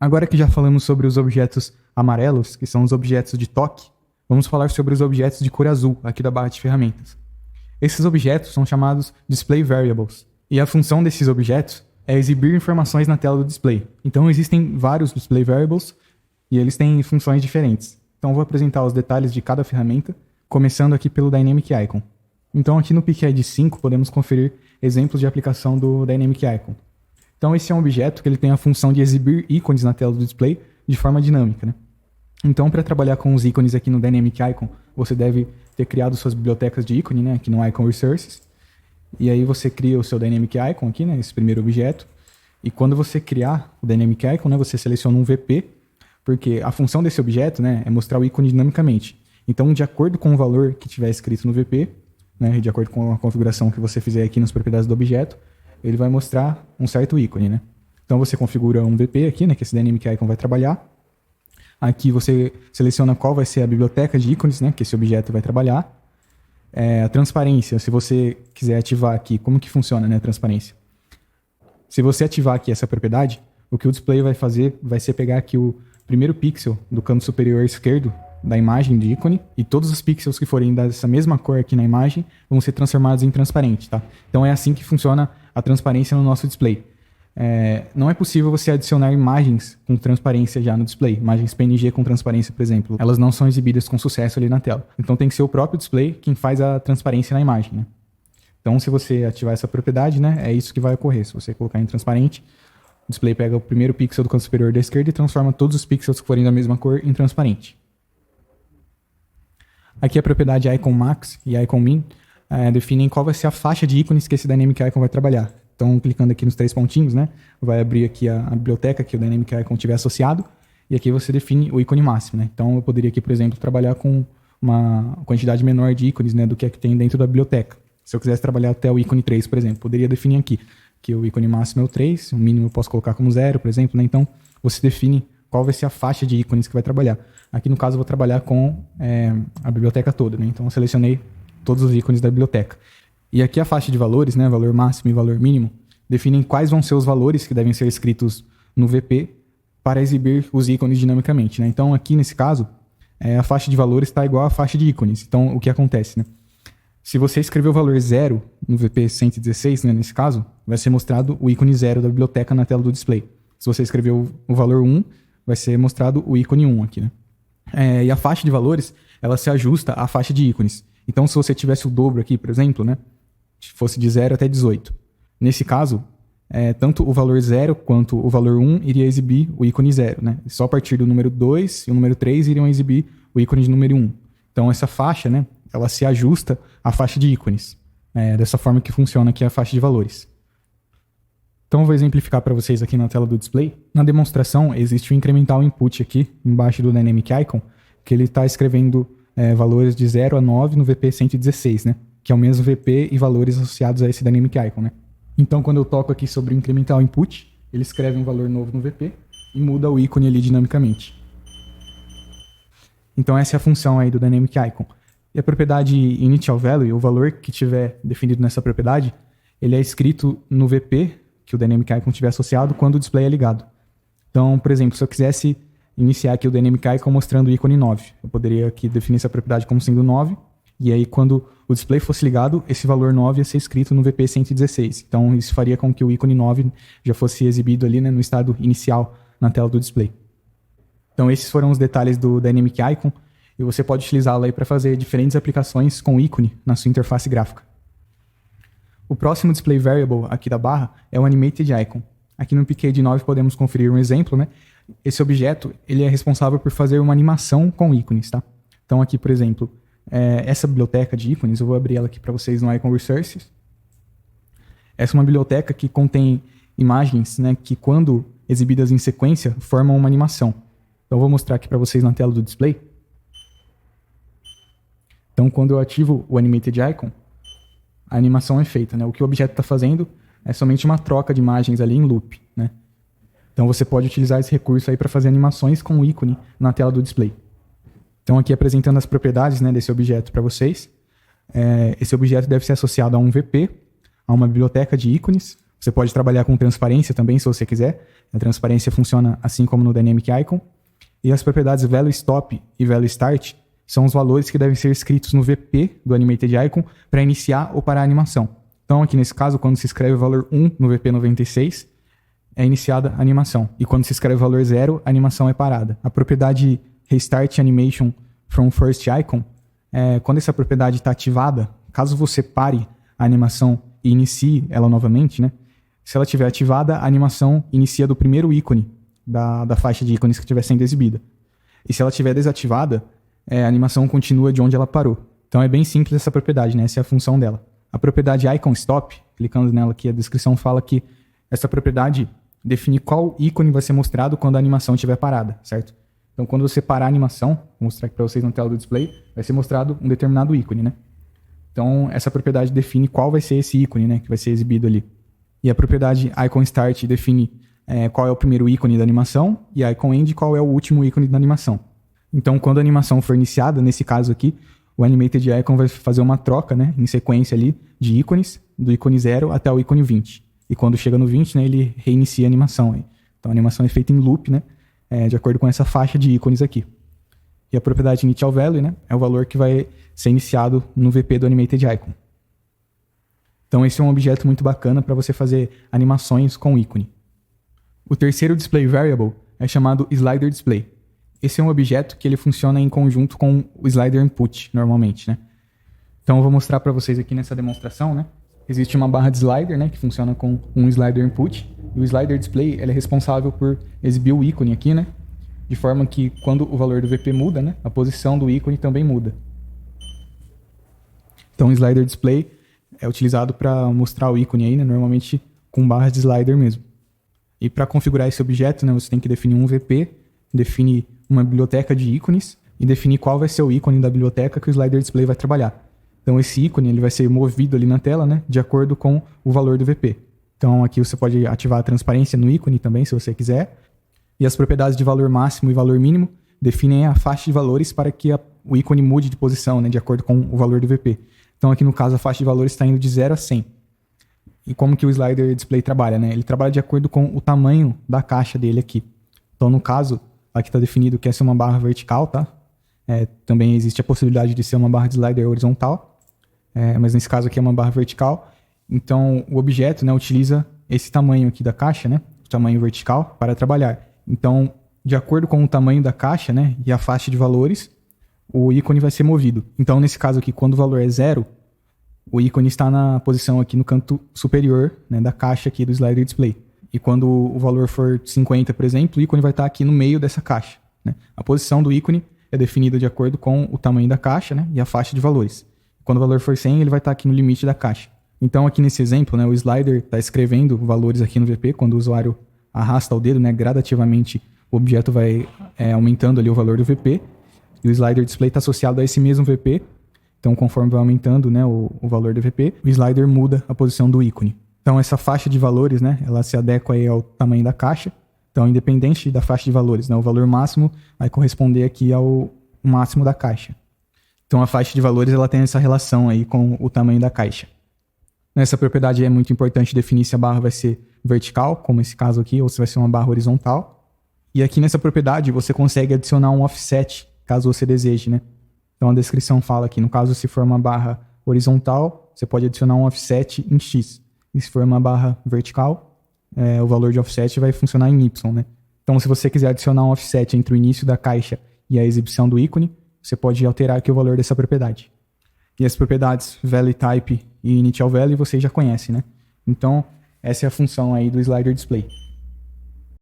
Agora que já falamos sobre os objetos amarelos, que são os objetos de toque, vamos falar sobre os objetos de cor azul aqui da barra de ferramentas. Esses objetos são chamados Display Variables, e a função desses objetos é exibir informações na tela do display. Então existem vários Display Variables e eles têm funções diferentes. Então eu vou apresentar os detalhes de cada ferramenta, começando aqui pelo Dynamic Icon. Então aqui no PicID 5 podemos conferir exemplos de aplicação do Dynamic Icon. Então esse é um objeto que ele tem a função de exibir ícones na tela do display de forma dinâmica, né? Então para trabalhar com os ícones aqui no Dynamic Icon, você deve ter criado suas bibliotecas de ícone, né? Aqui no Icon Resources. E aí você cria o seu Dynamic Icon aqui, né? Esse primeiro objeto. E quando você criar o Dynamic Icon, né? Você seleciona um VP, porque a função desse objeto, né? É mostrar o ícone dinamicamente. Então, de acordo com o valor que tiver escrito no VP, né? De acordo com a configuração que você fizer aqui nas propriedades do objeto, ele vai mostrar um certo ícone, né? Então você configura um VP aqui, né? Que esse Dynamic Icon vai trabalhar. Aqui você seleciona qual vai ser a biblioteca de ícones, né? Que esse objeto vai trabalhar. A transparência, se você quiser ativar aqui, como que funciona, né, a transparência? Se você ativar aqui essa propriedade, o que o display vai fazer vai ser pegar aqui o primeiro pixel do canto superior esquerdo da imagem de ícone, e todos os pixels que forem dessa mesma cor aqui na imagem vão ser transformados em transparente, tá? Então é assim que funciona a transparência no nosso display. Não é possível você adicionar imagens com transparência já no display, imagens PNG com transparência, por exemplo. Elas não são exibidas com sucesso ali na tela. Então tem que ser o próprio display quem faz a transparência na imagem, né? Então se você ativar essa propriedade, né, é isso que vai ocorrer. Se você colocar em transparente, o display pega o primeiro pixel do canto superior da esquerda e transforma todos os pixels que forem da mesma cor em transparente. Aqui a propriedade Icon Max e Icon Min definem qual vai ser a faixa de ícones que esse Dynamic Icon vai trabalhar. Então, clicando aqui nos 3 pontinhos, né, vai abrir aqui a biblioteca que o Dynamic Icon tiver associado, e aqui você define o ícone máximo, né? Então, eu poderia aqui, por exemplo, trabalhar com uma quantidade menor de ícones, né, do que tem dentro da biblioteca. Se eu quisesse trabalhar até o ícone 3, por exemplo, poderia definir aqui que o ícone máximo é o 3, o mínimo eu posso colocar como 0, por exemplo, né? Então, você define qual vai ser a faixa de ícones que vai trabalhar. Aqui, no caso, eu vou trabalhar com a biblioteca toda, né? Então, eu selecionei todos os ícones da biblioteca. E aqui a faixa de valores, né, valor máximo e valor mínimo, definem quais vão ser os valores que devem ser escritos no VP para exibir os ícones dinamicamente, né? Então, aqui nesse caso, a faixa de valores está igual à faixa de ícones. Então, o que acontece, né? Se você escrever o valor 0 no VP 116, né, nesse caso, vai ser mostrado o ícone 0 da biblioteca na tela do display. Se você escrever o valor 1, vai ser mostrado o ícone 1 aqui, né? E a faixa de valores, ela se ajusta à faixa de ícones. Então, se você tivesse o dobro aqui, por exemplo, né, fosse de 0 até 18. Nesse caso, tanto o valor 0 quanto o valor 1 iria exibir o ícone 0, né? Só a partir do número 2 e o número 3 iriam exibir o ícone de número 1. Então, essa faixa, né, ela se ajusta à faixa de ícones. Dessa forma que funciona aqui a faixa de valores. Então, eu vou exemplificar para vocês aqui na tela do display. Na demonstração, existe o incremental input aqui, embaixo do Dynamic Icon, que ele está escrevendo valores de 0 a 9 no VP 116, né? Que é o mesmo VP e valores associados a esse Dynamic Icon, né? Então, quando eu toco aqui sobre o incremental input, ele escreve um valor novo no VP e muda o ícone ali dinamicamente. Então, essa é a função aí do Dynamic Icon. E a propriedade initial value, o valor que tiver definido nessa propriedade, ele é escrito no VP que o Dynamic Icon tiver associado quando o display é ligado. Então, por exemplo, se eu quisesse iniciar aqui o Dynamic Icon mostrando o ícone 9, eu poderia aqui definir essa propriedade como sendo 9, e aí quando o display fosse ligado, esse valor 9 ia ser escrito no VP 116. Então, isso faria com que o ícone 9 já fosse exibido ali, né, no estado inicial na tela do display. Então, esses foram os detalhes do Dynamic Icon, e você pode utilizá-lo aí para fazer diferentes aplicações com ícone na sua interface gráfica. O próximo Display Variable aqui da barra é o Animated Icon. Aqui no PicID 9 podemos conferir um exemplo, né? Esse objeto ele é responsável por fazer uma animação com ícones, tá? Então aqui, por exemplo, essa biblioteca de ícones, eu vou abrir ela aqui para vocês no Icon Resources. Essa é uma biblioteca que contém imagens, né, que quando exibidas em sequência formam uma animação. Então eu vou mostrar aqui para vocês na tela do display. Então quando eu ativo o Animated Icon, a animação é feita, né? O que o objeto está fazendo é somente uma troca de imagens ali em loop, né? Então você pode utilizar esse recurso aí para fazer animações com o ícone na tela do display. Então aqui apresentando as propriedades, né, desse objeto para vocês. Esse objeto deve ser associado a um VP, a uma biblioteca de ícones. Você pode trabalhar com transparência também, se você quiser. A transparência funciona assim como no Dynamic Icon. E as propriedades Value Stop e Value Start são os valores que devem ser escritos no VP do Animated Icon para iniciar ou parar a animação. Então, aqui nesse caso, quando se escreve o valor 1 no VP96, é iniciada a animação. E quando se escreve o valor 0, a animação é parada. A propriedade Restart Animation from First Icon, quando essa propriedade está ativada, caso você pare a animação e inicie ela novamente, né? Se ela estiver ativada, a animação inicia do primeiro ícone da faixa de ícones que estiver sendo exibida. E se ela estiver desativada, a animação continua de onde ela parou. Então é bem simples essa propriedade, né? Essa é a função dela. A propriedade Icon Stop, clicando nela aqui, a descrição fala que essa propriedade define qual ícone vai ser mostrado quando a animação estiver parada, certo? Então quando você parar a animação, vou mostrar aqui para vocês na tela do display, vai ser mostrado um determinado ícone, né? Então essa propriedade define qual vai ser esse ícone, né, que vai ser exibido ali. E a propriedade Icon Start define qual é o primeiro ícone da animação e a Icon End qual é o último ícone da animação. Então, quando a animação for iniciada, nesse caso aqui, o Animated Icon vai fazer uma troca, né, em sequência ali de ícones, do ícone 0 até o ícone 20. E quando chega no 20, né, ele reinicia a animação. Então, a animação é feita em loop, né, de acordo com essa faixa de ícones aqui. E a propriedade Initial Value, né, é o valor que vai ser iniciado no VP do Animated Icon. Então, esse é um objeto muito bacana para você fazer animações com ícone. O terceiro display variable é chamado Slider Display. Esse é um objeto que ele funciona em conjunto com o Slider Input, normalmente, né? Então, eu vou mostrar para vocês aqui nessa demonstração, né? Existe uma barra de slider, né, que funciona com um Slider Input. E o Slider Display ele é responsável por exibir o ícone aqui, né? De forma que, quando o valor do VP muda, né, a posição do ícone também muda. Então, o Slider Display é utilizado para mostrar o ícone aí, né, normalmente com barras de slider mesmo. E para configurar esse objeto, né, você tem que definir um VP, definir uma biblioteca de ícones e definir qual vai ser o ícone da biblioteca que o Slider Display vai trabalhar. Então esse ícone ele vai ser movido ali na tela, né, de acordo com o valor do VP. Então aqui você pode ativar a transparência no ícone também, se você quiser. E as propriedades de valor máximo e valor mínimo definem a faixa de valores para que o ícone mude de posição, né, de acordo com o valor do VP. Então aqui no caso a faixa de valores está indo de 0 a 100. E como que o Slider Display trabalha, né? Ele trabalha de acordo com o tamanho da caixa dele aqui. Então no caso, aqui está definido que essa é uma barra vertical, tá? Também existe a possibilidade de ser uma barra de slider horizontal, mas nesse caso aqui é uma barra vertical. Então o objeto, né, utiliza esse tamanho aqui da caixa, né, o tamanho vertical, para trabalhar. Então, de acordo com o tamanho da caixa, né, e a faixa de valores, o ícone vai ser movido. Então nesse caso aqui, quando o valor é 0, o ícone está na posição aqui no canto superior, né, da caixa aqui do Slider Display. E quando o valor for 50, por exemplo, o ícone vai estar aqui no meio dessa caixa, né? A posição do ícone é definida de acordo com o tamanho da caixa, né, e a faixa de valores. Quando o valor for 100, ele vai estar aqui no limite da caixa. Então aqui nesse exemplo, né, o slider está escrevendo valores aqui no VP. Quando o usuário arrasta o dedo, né, gradativamente o objeto vai aumentando ali o valor do VP. E o Slider Display está associado a esse mesmo VP. Então, conforme vai aumentando, né, o valor do VP, o slider muda a posição do ícone. Então, essa faixa de valores, né, ela se adequa aí ao tamanho da caixa. Então, independente da faixa de valores, né, o valor máximo vai corresponder aqui ao máximo da caixa. Então, a faixa de valores ela tem essa relação aí com o tamanho da caixa. Nessa propriedade é muito importante definir se a barra vai ser vertical, como esse caso aqui, ou se vai ser uma barra horizontal. E aqui nessa propriedade você consegue adicionar um offset, caso você deseje, né? Então a descrição fala aqui, no caso se for uma barra horizontal, você pode adicionar um offset em X. E se for uma barra vertical, o valor de offset vai funcionar em Y, né? Então se você quiser adicionar um offset entre o início da caixa e a exibição do ícone, você pode alterar aqui o valor dessa propriedade. E as propriedades Value Type e Initial Value vocês já conhecem, né? Então essa é a função aí do Slider Display.